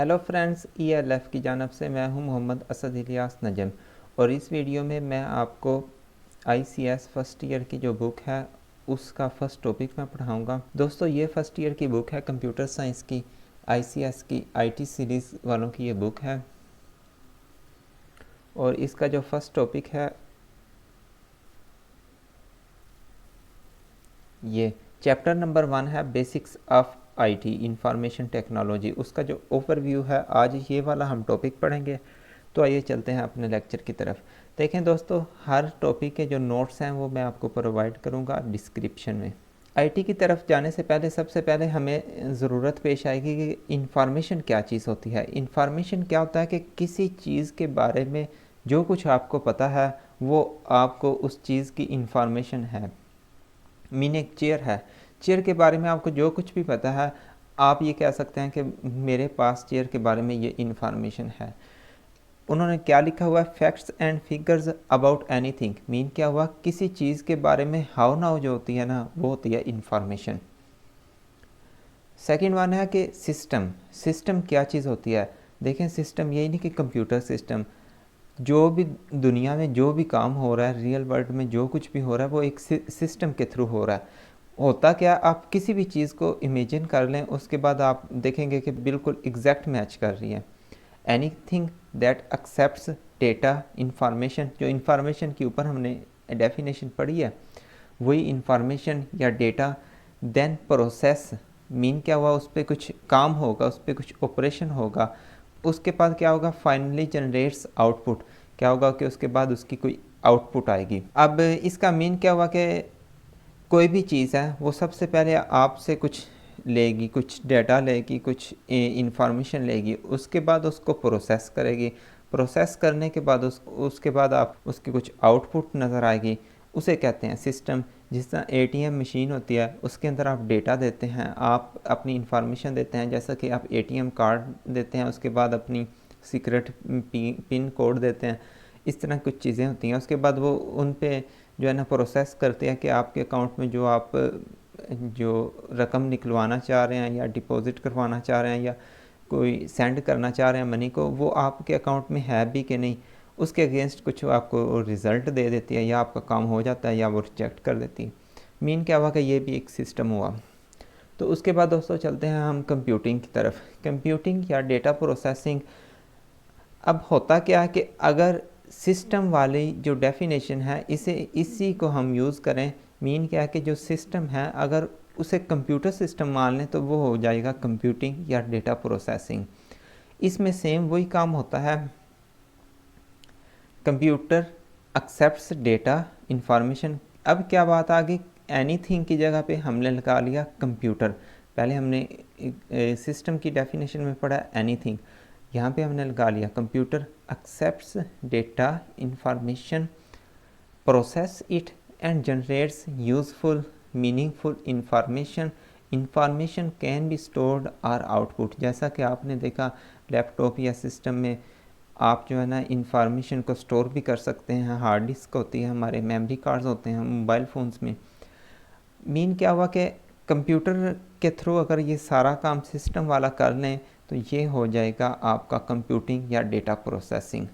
Hello friends, ELF की जानब से मैं हूं मोहम्मद असद इलियास नजम। और इस वीडियो में मैं आपको ICS फर्स्ट ईयर की जो बुक है उसका फर्स्ट टॉपिक मैं पढ़ाऊंगा। दोस्तों, ये फर्स्ट ईयर की बुक है कंप्यूटर साइंस की, ICS की IT सीरीज़ वालों की ये बुक है। और इसका जो फर्स्ट टॉपिक है ये चैप्टर नंबर 1 है, basics of IT information technology. उसका जो ओवरव्यू है आज ये वाला हम टॉपिक पढ़ेंगे। तो आइए चलते हैं अपने लेक्चर की तरफ। देखें दोस्तों, हर टॉपिक के जो नोट्स हैं वो मैं आपको प्रोवाइड करूंगा डिस्क्रिप्शन में। IT की तरफ जाने से पहले सबसे पहले हमें ज़रूरत पेश आएगी कि इंफॉर्मेशन क्या चीज़ होती है। इंफॉर्मेशन क्या होता है कि किसी चीज़ के बारे में जो कुछ आपको पता है वो आपको उस चीज़ की इंफॉर्मेशन है। मीन एक चेयर है, चेयर के बारे में आपको जो कुछ भी पता है आप ये कह सकते हैं कि मेरे पास चेयर के बारे में ये इन्फॉर्मेशन है। उन्होंने क्या लिखा हुआ है, facts and figures about anything. Mean क्या हुआ, किसी चीज़ के बारे में हाउ नाउ जो होती है ना वो होती है इन्फॉर्मेशन। सेकेंड वन है कि सिस्टम। सिस्टम क्या चीज़ होती है। देखें, सिस्टम यही नहीं कि कंप्यूटर सिस्टम, जो भी दुनिया में जो भी काम हो रहा है, रियल वर्ल्ड में जो कुछ भी हो रहा है वो एक सिस्टम के थ्रू हो रहा है। होता क्या, आप किसी भी चीज़ को इमेजिन कर लें, उसके बाद आप देखेंगे कि बिल्कुल एग्जैक्ट मैच कर रही है। Anything that accepts data information, जो इंफॉर्मेशन के ऊपर हमने डेफिनेशन पढ़ी है वही इंफॉर्मेशन या डेटा देन प्रोसेस। मीन क्या हुआ, उस पर कुछ काम होगा, उस पर कुछ ऑपरेशन होगा, उसके बाद क्या होगा, फाइनली जनरेट्स आउटपुट। क्या होगा कि उसके बाद उसकी कोई आउटपुट आएगी। अब इसका मीन क्या हुआ कि कोई भी चीज़ है वो सबसे पहले आपसे कुछ लेगी, कुछ डेटा लेगी, कुछ इंफॉर्मेशन लेगी, उसके बाद उसको प्रोसेस करेगी। प्रोसेस करने के बाद उसके बाद आप उसकी कुछ आउटपुट नज़र आएगी, उसे कहते हैं सिस्टम। जिस तरह ATM मशीन होती है उसके अंदर आप डेटा देते हैं, आप अपनी इंफॉर्मेशन देते हैं, जैसा कि आप ATM कार्ड देते हैं, उसके बाद अपनी सीक्रेट पिन कोड देते हैं। इस तरह कुछ चीज़ें होती हैं। उसके बाद वो उन पे जो है ना प्रोसेस करते हैं कि आपके अकाउंट में जो आप जो रकम निकलवाना चाह रहे हैं या डिपॉजिट करवाना चाह रहे हैं या कोई सेंड करना चाह रहे हैं मनी को, वो आपके अकाउंट में है भी कि नहीं, उसके अगेंस्ट कुछ आपको रिज़ल्ट दे देती है, या आपका काम हो जाता है या वो रिजेक्ट कर देती है। मीन क्या हुआ कि ये भी एक सिस्टम हुआ। तो उसके बाद दोस्तों चलते हैं हम कंप्यूटिंग की तरफ। कंप्यूटिंग या डेटा प्रोसेसिंग। अब होता क्या है कि अगर सिस्टम वाली जो डेफिनेशन है इसी को हम यूज़ करें, मीन क्या है कि जो सिस्टम है अगर उसे कंप्यूटर सिस्टम मान लें तो वो हो जाएगा कंप्यूटिंग या डेटा प्रोसेसिंग। इसमें सेम वही काम होता है। Computer accepts data information. अब क्या बात आ गई, एनीथिंग की जगह पे हमने लगा लिया कंप्यूटर। पहले हमने सिस्टम की डेफिनेशन में पढ़ा एनीथिंग, यहाँ पे हमने लगा लिया computer accepts data information, process it and generates useful meaningful information. Information can be stored और आउटपुट। जैसा कि आपने देखा लैपटॉप या सिस्टम में आप जो है ना इंफॉर्मेशन को स्टोर भी कर सकते हैं। हार्ड डिस्क होती है, हमारे मेमोरी कार्ड्स होते हैं मोबाइल फ़ोन्स में। मीन क्या हुआ कि कंप्यूटर के थ्रू अगर ये सारा काम सिस्टम वाला कर लें तो ये हो जाएगा आपका कंप्यूटिंग या डेटा प्रोसेसिंग।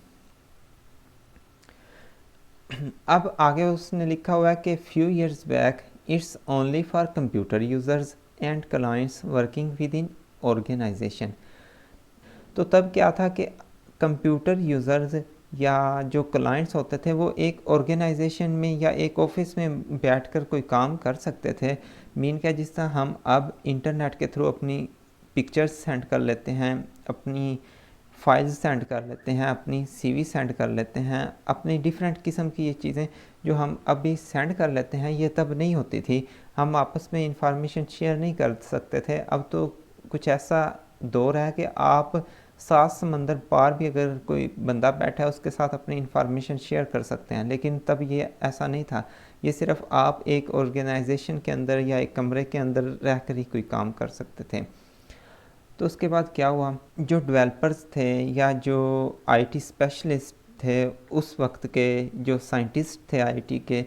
अब आगे उसने लिखा हुआ है कि few years back it's only for computer users and clients working with in organisation. तो तब क्या था कि कंप्यूटर यूज़र्स या जो क्लाइंट्स होते थे वो एक ऑर्गेनाइजेशन में या एक ऑफिस में बैठकर कोई काम कर सकते थे। मीन क्या, जिस तरह हम अब इंटरनेट के थ्रू अपनी पिक्चर्स सेंड कर लेते हैं, अपनी फाइल्स सेंड कर लेते हैं, अपनी CV सेंड कर लेते हैं, अपनी डिफरेंट किस्म की ये चीज़ें जो हम अभी सेंड कर लेते हैं ये तब नहीं होती थी। हम आपस में इंफॉर्मेशन शेयर नहीं कर सकते थे। अब तो कुछ ऐसा दौर है कि आप 7 समंदर पार भी अगर कोई बंदा बैठा है उसके साथ अपनी इंफॉर्मेशन शेयर कर सकते हैं, लेकिन तब ये ऐसा नहीं था। ये सिर्फ आप एक ऑर्गेनाइजेशन के अंदर या एक कमरे के अंदर रह कर ही कोई काम कर सकते थे। तो उसके बाद क्या हुआ, जो डेवलपर्स थे या जो IT स्पेशलिस्ट थे उस वक्त के, जो साइंटिस्ट थे IT के,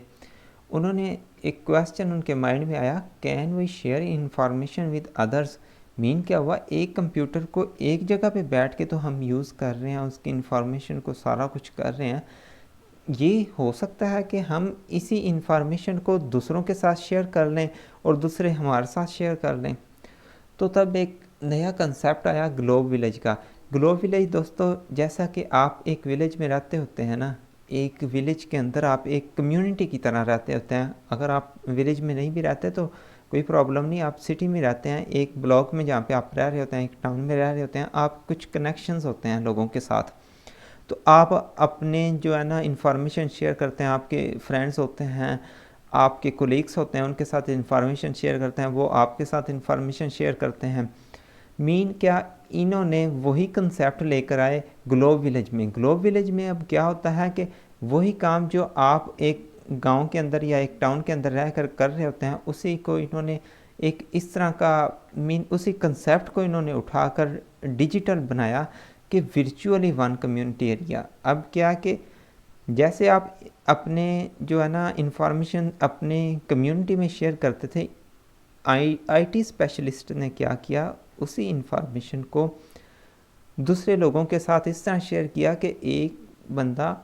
उन्होंने एक क्वेश्चन उनके माइंड में आया, can we share information with others. Mean क्या हुआ, एक कंप्यूटर को एक जगह पे बैठ के तो हम यूज़ कर रहे हैं, उसकी इंफॉर्मेशन को सारा कुछ कर रहे हैं। ये हो सकता है कि हम इसी इंफॉर्मेशन को दूसरों के साथ शेयर कर लें और दूसरे हमारे साथ शेयर कर लें। तो तब एक नया कंसेप्ट आया ग्लोब विलेज का। ग्लोब विलेज दोस्तों, जैसा कि आप एक विलेज में रहते होते हैं ना, एक विलेज के अंदर आप एक कम्युनिटी की तरह रहते होते हैं। अगर आप विलेज में नहीं भी रहते तो कोई प्रॉब्लम नहीं, आप सिटी में रहते हैं, एक ब्लॉक में जहाँ पे आप रह रहे होते हैं, एक टाउन में रह रहे होते हैं, आप कुछ कनेक्शंस होते हैं लोगों के साथ। तो आप अपने जो है ना इंफॉर्मेशन शेयर करते हैं, आपके फ्रेंड्स होते हैं, आपके कोलीग्स होते हैं, उनके साथ इंफॉर्मेशन शेयर करते हैं, वो आपके साथ इंफॉर्मेशन शेयर करते हैं। मीन क्या, इन्होंने वही कंसेप्ट लेकर आए ग्लोब विलेज में। ग्लोब विलेज में अब क्या होता है कि वही काम जो आप एक गांव के अंदर या एक टाउन के अंदर रह कर रहे होते हैं, उसी को इन्होंने एक इस तरह का मीन उसी कंसेप्ट को इन्होंने उठाकर डिजिटल बनाया कि वर्चुअली वन कम्युनिटी एरिया। अब क्या कि जैसे आप अपने जो है ना इंफॉर्मेशन अपने कम्युनिटी में शेयर करते थे, आईटी स्पेशलिस्ट ने क्या किया, उसी इंफॉर्मेशन को दूसरे लोगों के साथ इस तरह शेयर किया कि एक बंदा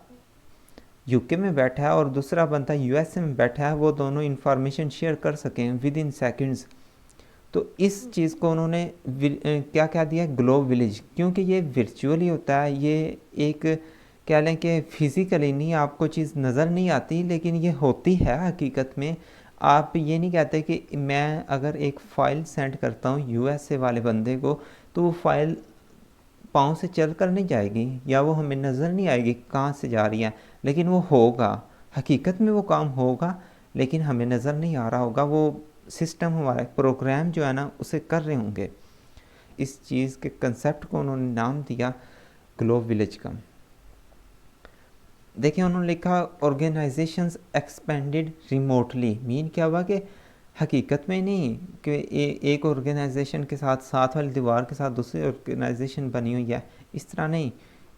यूके में बैठा है और दूसरा बंदा यूएसए में बैठा है, वो दोनों इंफॉर्मेशन शेयर कर सकें विद इन सेकेंड्स। तो इस चीज़ को उन्होंने क्या क्या दिया, ग्लोब विलेज। क्योंकि ये वर्चुअली होता है, ये एक कह लें कि फिज़िकली नहीं, आपको चीज़ नज़र नहीं आती, लेकिन ये होती है हकीकत में। आप ये नहीं कहते कि मैं अगर एक फ़ाइल सेंड करता हूँ यूएसए वाले बंदे को, तो वो फ़ाइल पाँव से चल कर नहीं जाएगी या वो हमें नज़र नहीं आएगी कहाँ से जा रही है, लेकिन वो होगा, हकीकत में वो काम होगा, लेकिन हमें नज़र नहीं आ रहा होगा। वो सिस्टम हमारा प्रोग्राम जो है ना उसे कर रहे होंगे। इस चीज़ के कंसेप्ट को उन्होंने नाम दिया ग्लोब विलेज का। देखिए उन्होंने लिखा ऑर्गेनाइजेशंस एक्सपेंडेड रिमोटली। मीन क्या हुआ कि हकीकत में नहीं कि एक ऑर्गेनाइजेशन के साथ साथ वाली दीवार के साथ दूसरी ऑर्गेनाइजेशन बनी हुई है, इस तरह नहीं,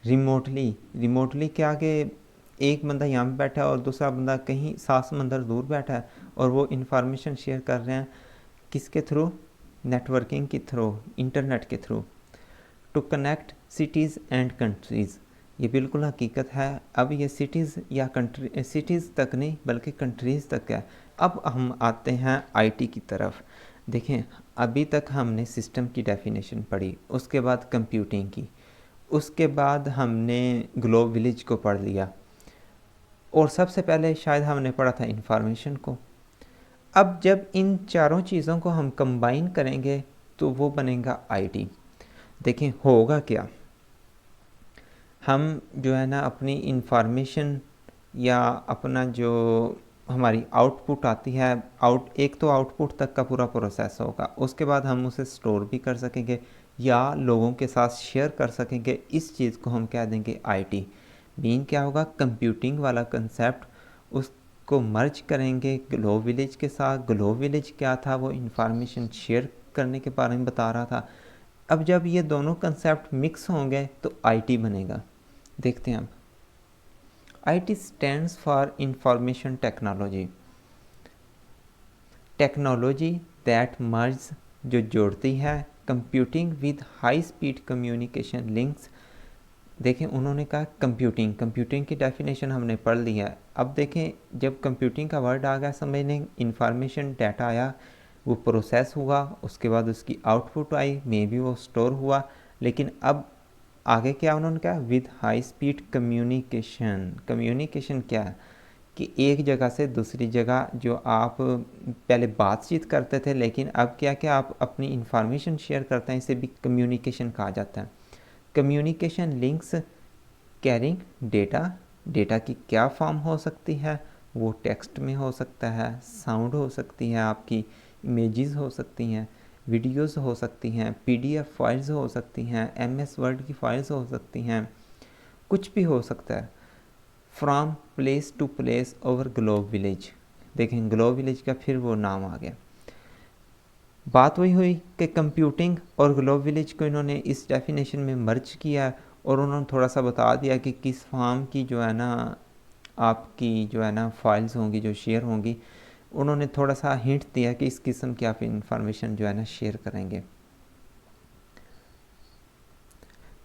रिमोटली। रिमोटली क्या कि एक बंदा यहाँ पे बैठा है और दूसरा बंदा कहीं 7 समंदर दूर बैठा है और वो इंफॉर्मेशन शेयर कर रहे हैं किसके थ्रू, नेटवर्किंग के थ्रू, इंटरनेट के through, to connect cities and countries. ये बिल्कुल हकीकत है। अब ये सिटीज़ या कंट्री, सिटीज़ तक नहीं बल्कि कंट्रीज़ तक है। अब हम आते हैं आईटी की तरफ। देखें, अभी तक हमने सिस्टम की डेफिनेशन पढ़ी, उसके बाद कंप्यूटिंग की, उसके बाद हमने ग्लोब विलेज को पढ़ लिया और सबसे पहले शायद हमने पढ़ा था इंफॉर्मेशन को। अब जब इन चारों चीज़ों को हम कंबाइन करेंगे तो वो बनेगा आईटी। देखें होगा क्या, हम जो है ना अपनी इंफॉर्मेशन या अपना जो हमारी आउटपुट आती है, एक तो आउटपुट तक का पूरा प्रोसेस होगा, उसके बाद हम उसे स्टोर भी कर सकेंगे या लोगों के साथ शेयर कर सकेंगे। इस चीज़ को हम कह देंगे आईटी। मीन क्या होगा, कंप्यूटिंग वाला कंसेप्ट, उसको मर्ज करेंगे ग्लोब विलेज के साथ। ग्लोब विलेज क्या था, वो इंफॉर्मेशन शेयर करने के बारे में बता रहा था। अब जब ये दोनों कंसेप्ट मिक्स होंगे तो आईटी बनेगा। देखते हैं अब। IT stands for information technology. Technology that merge, जो जोड़ती है computing with high speed communication links. देखें उन्होंने कहा कंप्यूटिंग, कंप्यूटिंग की डेफिनेशन हमने पढ़ ली है। अब देखें जब कंप्यूटिंग का वर्ड आ गया समझने, इंफॉर्मेशन डाटा आया, वो प्रोसेस हुआ, उसके बाद उसकी आउटपुट आई, मे बी वो स्टोर हुआ, लेकिन अब आगे क्या उन्होंने कहा, with high speed communication. Communication क्या है कि एक जगह से दूसरी जगह जो आप पहले बातचीत करते थे, लेकिन अब क्या क्या आप अपनी इंफॉर्मेशन शेयर करते हैं, इसे भी कम्युनिकेशन कहा जाता है। Communication links carrying data. Data की क्या फॉर्म हो सकती है, वो टेक्स्ट में हो सकता है, साउंड हो सकती है, आपकी इमेजेस हो सकती हैं, वीडियोस हो सकती हैं, पीडीएफ फाइल्स हो सकती हैं, एमएस वर्ड की फाइल्स हो सकती हैं, कुछ भी हो सकता है। From place to place over globe village. देखें ग्लोब विलेज का फिर वो नाम आ गया। बात वही हुई कि कंप्यूटिंग और ग्लोब विलेज को इन्होंने इस डेफिनेशन में मर्ज किया और उन्होंने थोड़ा सा बता दिया कि किस फॉर्म की जो है ना आपकी जो है ना फाइल्स होंगी जो शेयर होंगी। उन्होंने थोड़ा सा हिंट दिया कि इस किस्म की आप इंफॉर्मेशन जो है ना शेयर करेंगे।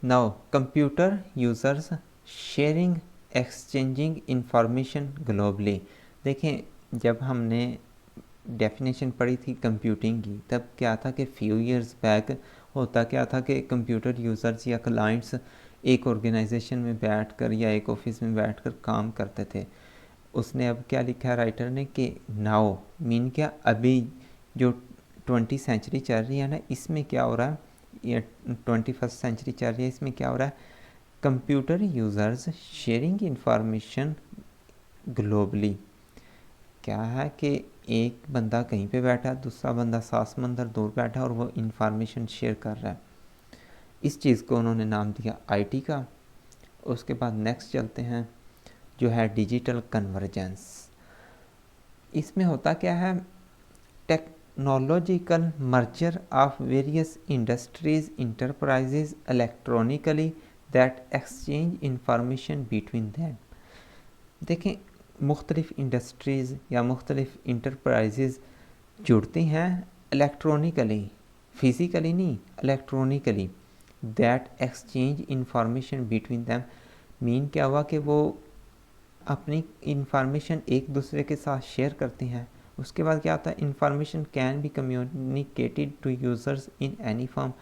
Now computer users sharing exchanging information globally. देखें जब हमने डेफिनेशन पढ़ी थी कंप्यूटिंग की, तब क्या था कि फ्यू इयर्स बैक होता क्या था कि कंप्यूटर यूज़र्स या क्लाइंट्स एक ऑर्गेनाइजेशन में बैठकर या एक ऑफिस में बैठकर काम करते थे। उसने अब क्या लिखा है राइटर ने कि नाउ मीन क्या अभी जो 20 सेंचुरी चल रही है ना, इसमें क्या हो रहा है, ये 21st सेंचुरी चल रही है, इसमें क्या हो रहा है, computer users sharing information globally. क्या है कि एक बंदा कहीं पे बैठा है, दूसरा बंदा 7 समंदर दूर बैठा है और वो इंफॉर्मेशन शेयर कर रहा है। इस चीज़ को उन्होंने नाम दिया आईटी का। उसके बाद नेक्स्ट चलते हैं जो है डिजिटल कन्वर्जेंस। इसमें होता क्या है, technological merger of various industries enterprises electronically that exchange information between them. देखें मुख्तलिफ़ इंडस्ट्रीज़ या मुख्तलिफ़ इंटरप्राइजेज जुड़ती हैं इलेक्ट्रॉनिकली, फ़िज़िकली नहीं, electronically. That exchange information between them mean क्या हुआ कि वो अपनी इंफॉर्मेशन एक दूसरे के साथ शेयर करती हैं। उसके बाद क्या होता है, information can be communicated to users in any form.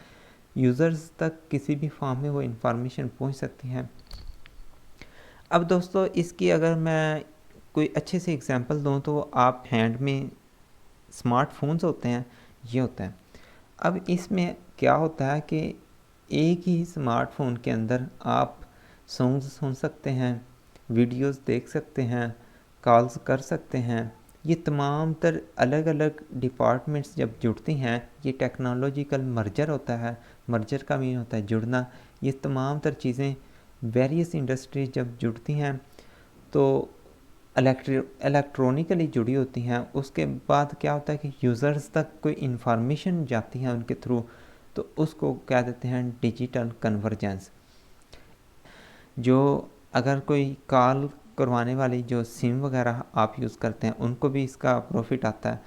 Users तक किसी भी फॉर्म में वो इंफॉर्मेशन पहुंच सकती हैं। अब दोस्तों इसकी अगर मैं कोई अच्छे से एग्जांपल दूं तो आप हैंड में स्मार्टफोन्स होते हैं, ये होता है। अब इसमें क्या होता है कि एक ही स्मार्टफोन के अंदर आप सॉन्ग्स सुन सकते हैं, वीडियोस देख सकते हैं, कॉल्स कर सकते हैं। ये तमाम तर अलग अलग डिपार्टमेंट्स जब जुड़ती हैं, ये टेक्नोलॉजिकल मर्जर होता है। मर्जर का मीन होता है जुड़ना। ये तमाम तर चीज़ें वेरियस इंडस्ट्रीज जब जुड़ती हैं तो इलेक्ट्रॉनिकली जुड़ी होती हैं। उसके बाद क्या होता है कि यूज़र्स तक कोई इन्फॉर्मेशन जाती है उनके थ्रू, तो उसको क्या देते हैं, डिजिटल कन्वर्जेंस। जो अगर कोई कॉल करवाने वाली जो सिम वगैरह आप यूज़ करते हैं उनको भी इसका प्रॉफिट आता है,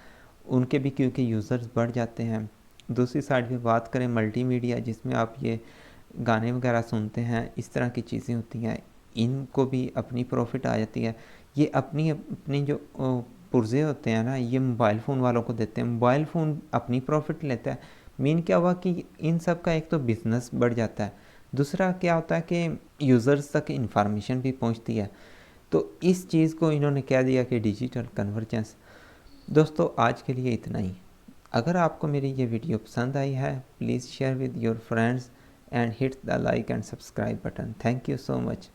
उनके भी क्योंकि यूज़र्स बढ़ जाते हैं। दूसरी साइड पे बात करें मल्टीमीडिया, जिसमें आप ये गाने वगैरह सुनते हैं, इस तरह की चीज़ें होती हैं, इनको भी अपनी प्रॉफिट आ जाती है। ये अपनी अपनी जो पुर्जे होते हैं ना, ये मोबाइल फ़ोन वालों को देते हैं, मोबाइल फ़ोन अपनी प्रॉफिट लेता है। मीन क्या हुआ कि इन सब का एक तो बिज़नेस बढ़ जाता है, दूसरा क्या होता है कि यूज़र्स तक इंफॉर्मेशन भी पहुंचती है। तो इस चीज़ को इन्होंने कह दिया कि डिजिटल कन्वर्जेंस। दोस्तों आज के लिए इतना ही। अगर आपको मेरी ये वीडियो पसंद आई है, please share with your friends and hit the like and subscribe button. Thank you so much.